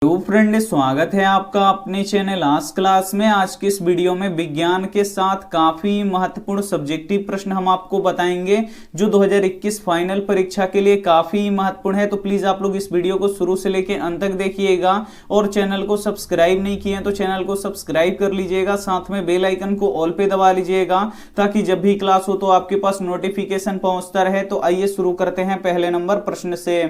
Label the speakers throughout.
Speaker 1: तो फ्रेंड, स्वागत है आपका अपने चैनल आज क्लास में। आज के इस वीडियो में विज्ञान के साथ काफी महत्वपूर्ण सब्जेक्टिव प्रश्न हम आपको बताएंगे जो 2021 फाइनल परीक्षा के लिए काफी महत्वपूर्ण है। तो प्लीज आप लोग इस वीडियो को शुरू से लेकर अंत तक देखिएगा और चैनल को सब्सक्राइब नहीं किए तो चैनल को सब्सक्राइब कर लीजिएगा, साथ में बेल आइकन को ऑल पे दबा लीजिएगा ताकि जब भी क्लास हो तो आपके पास नोटिफिकेशन पहुंचता रहे। तो आइए शुरू करते हैं पहले नंबर प्रश्न से।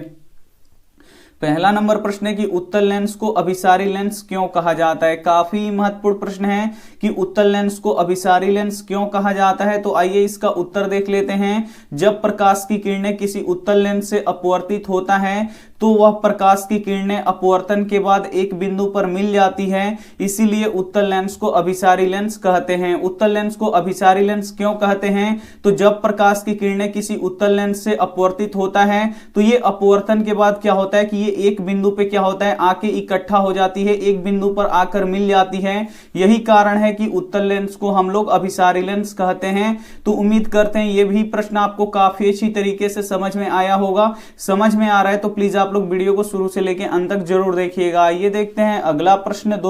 Speaker 1: पहला नंबर प्रश्न है कि उत्तल लेंस को अभिसारी लेंस क्यों कहा जाता है। काफी महत्वपूर्ण प्रश्न है कि उत्तल लेंस को अभिसारी लेंस क्यों कहा जाता है। तो आइए इसका उत्तर देख लेते हैं। जब प्रकाश की किरणें किसी उत्तल लेंस से अपवर्तित होता है तो वह प्रकाश की किरणें अपवर्तन के बाद एक बिंदु पर मिल जाती है, इसीलिए उत्तल लेंस को अभिसारी लेंस कहते हैं। उत्तल लेंस को अभिसारी लेंस क्यों कहते हैं? तो जब प्रकाश की किरणें किसी उत्तल लेंस से अपवर्तित होता है तो ये अपवर्तन के बाद क्या होता है कि ये एक बिंदु पे क्या होता है, आके इकट्ठा हो जाती है, एक बिंदु पर आकर मिल जाती है। यही कारण है कि उत्तल लेंस को हम लोग अभिसारी लेंस कहते हैं। तो उम्मीद करते हैं ये भी प्रश्न आपको काफी अच्छी तरीके से समझ में आया होगा। समझ में आ रहा है तो प्लीज आप लोग वीडियो को शुरू से लेकर अंत तक जरूर देखिएगा। आइए देखते हैं अगला प्रश्न।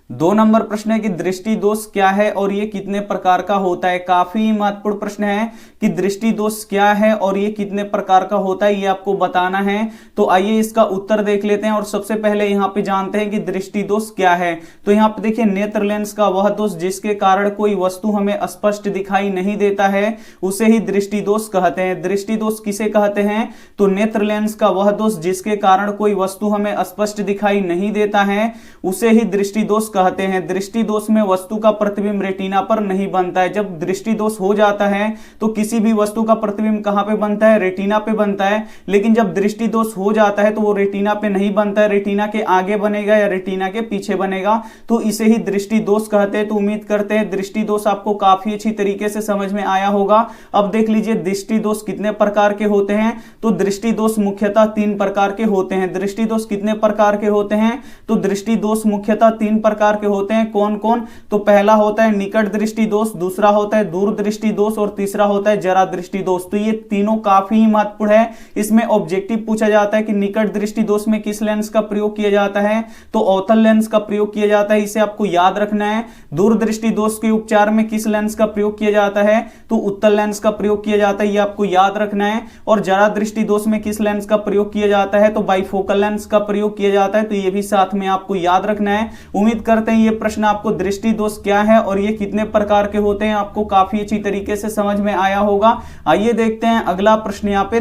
Speaker 1: दो नंबर प्रश्न है कि दृष्टि दोष क्या है और ये कितने प्रकार का होता है। काफी महत्वपूर्ण प्रश्न है कि दृष्टि दोष क्या है और ये कितने प्रकार का होता है, ये आपको बताना है। तो आइए इसका उत्तर देख लेते हैं और सबसे पहले यहाँ पे जानते हैं कि दृष्टि दोष क्या है। तो यहाँ पे देखिए, नेत्र लेंस का वह दोष जिसके कारण कोई वस्तु हमें स्पष्ट दिखाई नहीं देता है उसे ही दृष्टि दोष कहते हैं। दृष्टि दोष किसे कहते हैं? तो नेत्र लेंस का वह दोष जिसके कारण कोई वस्तु हमें स्पष्ट दिखाई नहीं देता है उसे ही दृष्टि दोष कहते हैं। दृष्टि दोष में वस्तु का प्रतिबिंब रेटिना पर नहीं बनता है। जब दृष्टि दोष हो जाता है तो किसी भी वस्तु का प्रतिबिंब कहां पे बनता है? रेटिना पे बनता है। लेकिन जब दृष्टि दोष हो जाता है तो वो रेटिना पे नहीं बनता है, रेटिना के आगे बनेगा या रेटिना के पीछे बनेगा, तो इसे ही दृष्टि दोष कहते हैं। तो उम्मीद करते हैं दृष्टि दोष आपको काफी अच्छी तरीके से समझ में आया होगा। अब देख लीजिए दृष्टि दोष कितने प्रकार के होते हैं। तो दृष्टि दोष मुख्यतः 3 प्रकार के होते हैं। दृष्टि दोष कितने प्रकार के होते हैं? तो दृष्टि दोष मुख्यतः 3 प्रकार के होते हैं। कौन कौन? तो पहला होता है निकट दृष्टि दोष, दूसरा होता है दूर दृष्टि दोष और तीसरा होता है जरा दृष्टि दोष। तो ये तीनों काफी महत्वपूर्ण है। इसमें ऑब्जेक्टिव पूछा जाता है कि निकट दृष्टि दोष में किस लेंस का प्रयोग किया जाता है? तो अवतल लेंस का प्रयोग किया जाता है, इसे आपको याद रखना है। दूर दृष्टि दोष के उपचार में किस लेंस का प्रयोग किया जाता है? तो उत्तल लेंस का प्रयोग किया जाता है, ये आपको याद रखना है। और जरा दृष्टि दोष में किस लेंस का प्रयोग किया जाता है? तो बाइफोकल लेंस का प्रयोग किया जाता है, तो ये भी साथ में आपको याद रखना है। उम्मीद करते हैं ये प्रश्न आपको दृष्टि दोष क्या है और ये कितने प्रकार के होते हैं आपको काफी अच्छी तरीके से समझ में आया होगा। आइए देखते हैं अगला प्रश्न। यहाँ पे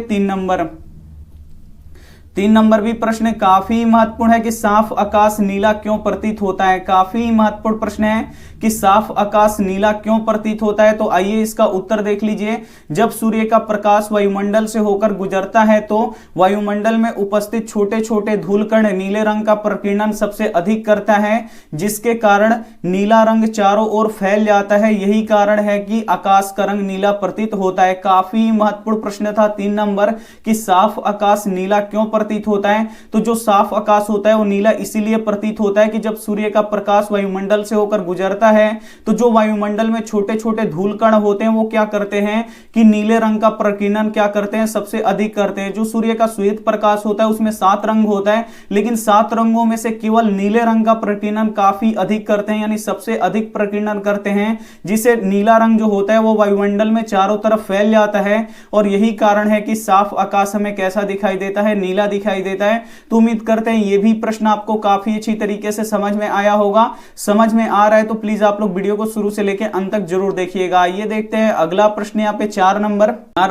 Speaker 1: 3 नंबर भी प्रश्न काफी महत्वपूर्ण है कि साफ आकाश नीला क्यों प्रतीत होता है। काफी महत्वपूर्ण प्रश्न है कि साफ आकाश नीला क्यों प्रतीत होता है। तो आइए इसका उत्तर देख लीजिए। जब सूर्य का प्रकाश वायुमंडल से होकर गुजरता है तो वायुमंडल में उपस्थित छोटे छोटे धूलकण नीले रंग का प्रकीर्णन सबसे अधिक करता है, जिसके कारण नीला रंग चारों ओर फैल जाता है। यही कारण है कि आकाश का रंग नीला प्रतीत होता है। काफी महत्वपूर्ण प्रश्न था 3 नंबर कि साफ आकाश नीला क्यों प्रतीत होता है। तो जो साफ आकाश होता है वो नीला इसीलिए प्रतीत होता है कि जब सूर्य का प्रकाश वायुमंडल से होकर गुजरता है तो जो वायुमंडल में छोटे छोटे धूलकण होते हैं वो क्या करते हैं कि नीले रंग का प्रकीर्णन क्या करते हैं? सबसे अधिक करते हैं। जो सूर्य का श्वेत प्रकाश होता है उसमें 7 रंग होता है, लेकिन 7 रंगों में से केवल नीले रंग का प्रकीर्णन काफी अधिक करते हैं, यानी सबसे अधिक प्रकीर्णन करते हैं, जिसे नीला रंग जो होता है वो वायुमंडल में चारों तरफ फैल जाता है। और यही कारण है कि साफ आकाश हमें कैसा दिखाई देता है? नीला दिखाई देता है। तो उम्मीद करते हैं ये भी प्रश्न आपको काफी अच्छी तरीके से समझ में आया होगा। समझ में आ रहा है तो प्लीज आप लोग वीडियो को शुरू से लेकर अंत तक जरूर देखिएगा। आइए देखते हैं अगला प्रश्न। यहाँ पे 4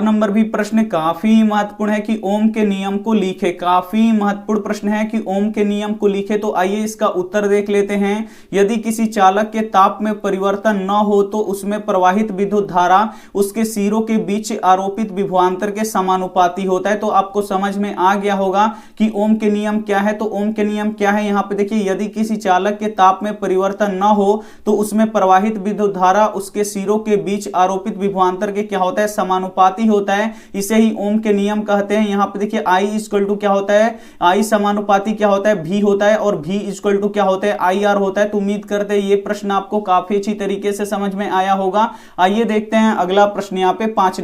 Speaker 1: नंबर भी प्रश्न काफी महत्वपूर्ण है कि ओम के नियम को लिखे। काफी महत्वपूर्ण प्रश्न है कि ओम के नियम को लिखे। तो आइए इसका उत्तर देख लेते हैं। यदि किसी चालक के ताप में परिवर्तन न हो तो उसमें प्रवाहित विद्युत धारा उसके सिरों के बीच आरोपित विभवांतर के समानुपाती होता है। तो आपको समझ में आ गया होगा कि ओम के नियम क्या है। तो ओम के नियम क्या है? यहाँ पे देखिए, यदि किसी चालक के ताप में परिवर्तन न हो तो उसमें प्रवाहित विद्युत धारा उसके सिरों के बीच आरोपित विभवांतर के क्या होता है? समानुपाती होता है। इसे ही ओम के नियम कहते हैं। यहाँ पे देखिए I इक्वल टू क्या होता है? I समानुपाती क्या होता है? V होता है और V इक्वल टू क्या होता है? IR होता है। तो उम्मीद करते हैं ये प्रश्न आपको काफी अच्छी तरीके से समझ में आया होगा। आइए देखते हैं अगला प्रश्न। यहाँ पे 5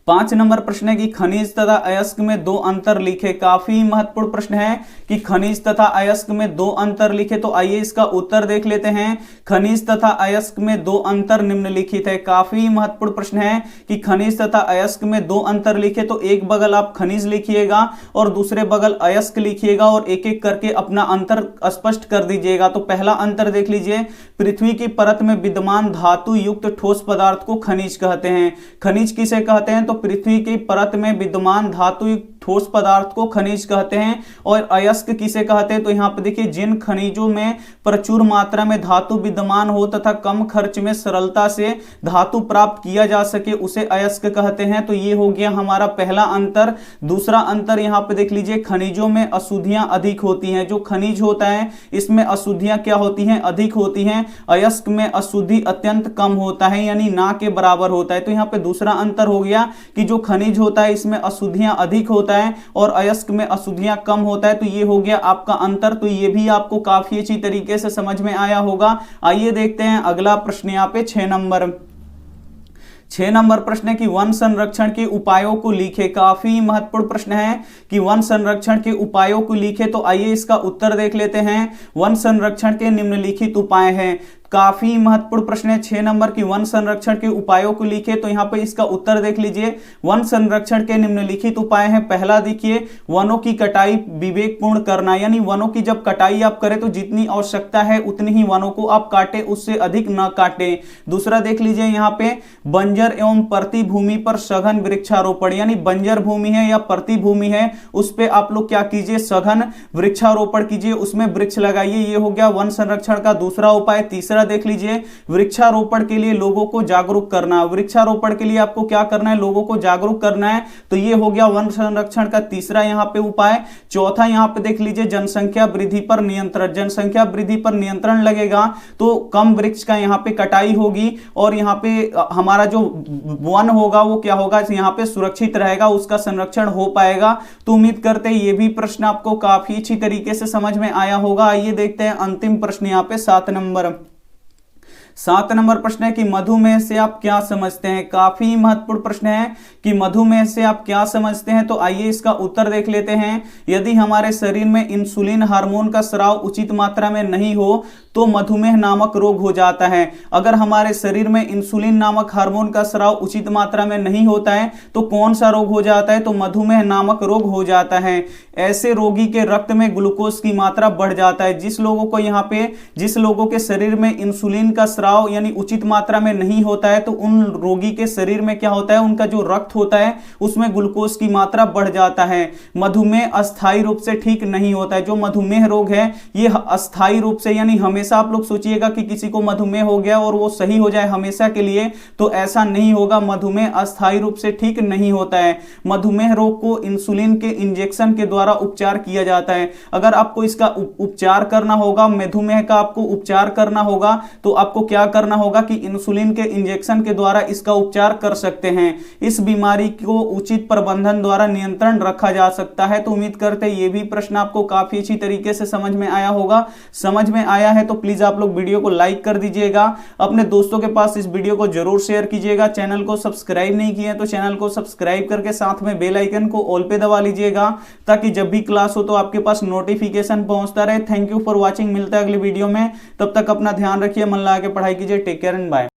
Speaker 1: 5 नंबर प्रश्न है कि खनिज तथा अयस्क में दो अंतर लिखे। काफी महत्वपूर्ण प्रश्न है कि खनिज तथा अयस्क में दो अंतर लिखे। तो आइए इसका उत्तर देख लेते हैं। खनिज तथा अयस्क में दो अंतर निम्नलिखित है। काफी महत्वपूर्ण प्रश्न है कि खनिज तथा अयस्क में दो अंतर लिखे। तो एक बगल आप खनिज लिखिएगा और दूसरे बगल अयस्क लिखिएगा और एक एक करके अपना अंतर स्पष्ट कर दीजिएगा। तो पहला अंतर देख लीजिए, पृथ्वी की परत में विद्यमान धातु युक्त ठोस पदार्थ को खनिज कहते हैं। खनिज किसे कहते हैं? तो पृथ्वी की परत में विद्यमान धातु युक्त ठोस पदार्थ को खनिज कहते हैं। और अयस्क किसे कहते हैं? तो यहां पर देखिए, जिन खनिजों में प्रचुर मात्रा में धातु विद्यमान हो तथा कम खर्च में सरलता से धातु प्राप्त किया जा सके उसे अयस्क कहते हैं। तो ये हो गया हमारा पहला अंतर। दूसरा अंतर यहां पे देख लीजिए, खनिजों में अशुद्धियां अधिक होती हैं। जो खनिज होता है इसमें अशुद्धियां क्या होती हैं? अधिक होती हैं। अयस्क में अशुद्धि अत्यंत कम होता है, यानी ना के बराबर होता है। तो यहां पे दूसरा अंतर हो गया कि जो खनिज होता है इसमें अशुद्धियां अधिक होता है और अयस्क में अशुद्धियां कम होता है। तो ये हो गया आपका अंतर। तो ये भी आपको काफी अच्छी तरीके से समझ में आया होगा। आइए देखते हैं अगला प्रश्न यहाँ पे 6 नंबर प्रश्न है कि वन संरक्षण के उपायों को लिखे। काफी महत्वपूर्ण प्रश्न है कि वन संरक्षण के उपायों को लिखे। तो आइए इसका उत्तर देख लेते हैं। वन संरक्षण के निम्नलिखित उपाय हैं। काफी महत्वपूर्ण प्रश्न है 6 नंबर की वन संरक्षण के उपायों को लिखे। तो यहां पर इसका उत्तर देख लीजिए। वन संरक्षण के निम्नलिखित उपाय हैं। पहला देखिए, वनों की कटाई विवेकपूर्ण करना, यानी वनों की जब कटाई आप करें तो जितनी आवश्यकता है उतनी ही वनों को आप काटें, उससे अधिक न काटें। दूसरा देख लीजिए यहां पे, बंजर एवं परती भूमि पर सघन वृक्षारोपण, यानी बंजर भूमि है या परती भूमि है उस पे आप लोग क्या कीजिए? सघन वृक्षारोपण कीजिए, उसमें वृक्ष लगाइए। ये हो गया वन संरक्षण का दूसरा उपाय। तीसरा देख लीजिए, वृक्षारोपण के लिए लोगों को जागरूक करना। वृक्षारोपण के लिए आपको क्या करना है? लोगों को जागरूक करना है। तो ये हो गया वन संरक्षण का तीसरा यहां पे उपाय। चौथा यहां पे देख लीजिए, जनसंख्या वृद्धि पर नियंत्रण। जनसंख्या वृद्धि पर नियंत्रण लगेगा तो कम वृक्ष का यहां पे कटाई होगी और यहां पे हमारा जो वन होगा वो क्या होगा? यहां पे सुरक्षित रहेगा, उसका संरक्षण हो पाएगा। तो उम्मीद करते हैं ये भी प्रश्न आपको काफी अच्छी तरीके से समझ में आया होगा। आइए देखते हैं अंतिम प्रश्न यहां पे 7 नंबर प्रश्न है कि मधुमेह से आप क्या समझते हैं। काफी महत्वपूर्ण प्रश्न है कि मधुमेह से आप क्या समझते हैं। तो आइए इसका उत्तर देख लेते हैं। यदि हमारे शरीर में इंसुलिन हार्मोन का स्राव उचित मात्रा में नहीं हो तो मधुमेह नामक रोग हो जाता है। अगर हमारे शरीर में इंसुलिन नामक हार्मोन का स्राव उचित मात्रा में नहीं होता है तो कौन सा रोग हो जाता है? तो मधुमेह नामक रोग हो जाता है। ऐसे रोगी के रक्त में ग्लूकोज की मात्रा बढ़ जाता है। जिस लोगों के शरीर में इंसुलिन का स्राव यानी उचित मात्रा में नहीं होता है तो उन रोगी के शरीर में क्या होता है? उनका जो रक्त होता है उसमें ग्लूकोज की मात्रा बढ़ जाता है। मधुमेह अस्थायी रूप से ठीक नहीं होता है। जो मधुमेह रोग है ये अस्थायी रूप से, यानी हमेशा आप लोग सोचिएगा कि किसी को मधुमेह हो गया और वो सही हो जाए हमेशा के लिए, तो ऐसा नहीं होगा। मधुमेह अस्थायी रूप से ठीक नहीं होता है। मधुमेह रोग को इंसुलिन के इंजेक्शन के द्वारा उपचार किया जाता है। अगर आपको इसका उपचार करना होगा, मधुमेह का आपको उपचार करना होगा तो आपको क्या करना होगा कि इंसुलिन के इंजेक्शन के द्वारा इसका उपचार कर सकते हैं। इस बीमारी को उचित प्रबंधन द्वारा नियंत्रण रखा जा सकता है। तो उम्मीद करते हैं ये भी प्रश्न आपको काफी अच्छी तरीके से समझ में आया होगा। समझ में आया है तो प्लीज आप लोग वीडियो को लाइक कर दीजिएगा, अपने दोस्तों के पास इस वीडियो को जरूर शेयर कीजिएगा। चैनल को सब्सक्राइब नहीं किए तो चैनल को सब्सक्राइब करके साथ में बेल आइकन को ऑल पे दबा लीजिएगा ताकि जब भी क्लास हो तो आपके पास नोटिफिकेशन पहुंचता रहे। Thank you for watching. मिलता है अगली वीडियो में, तब तक अपना ध्यान रखिए, मन लगा के पढ़ाई कीजिए। Take care and bye.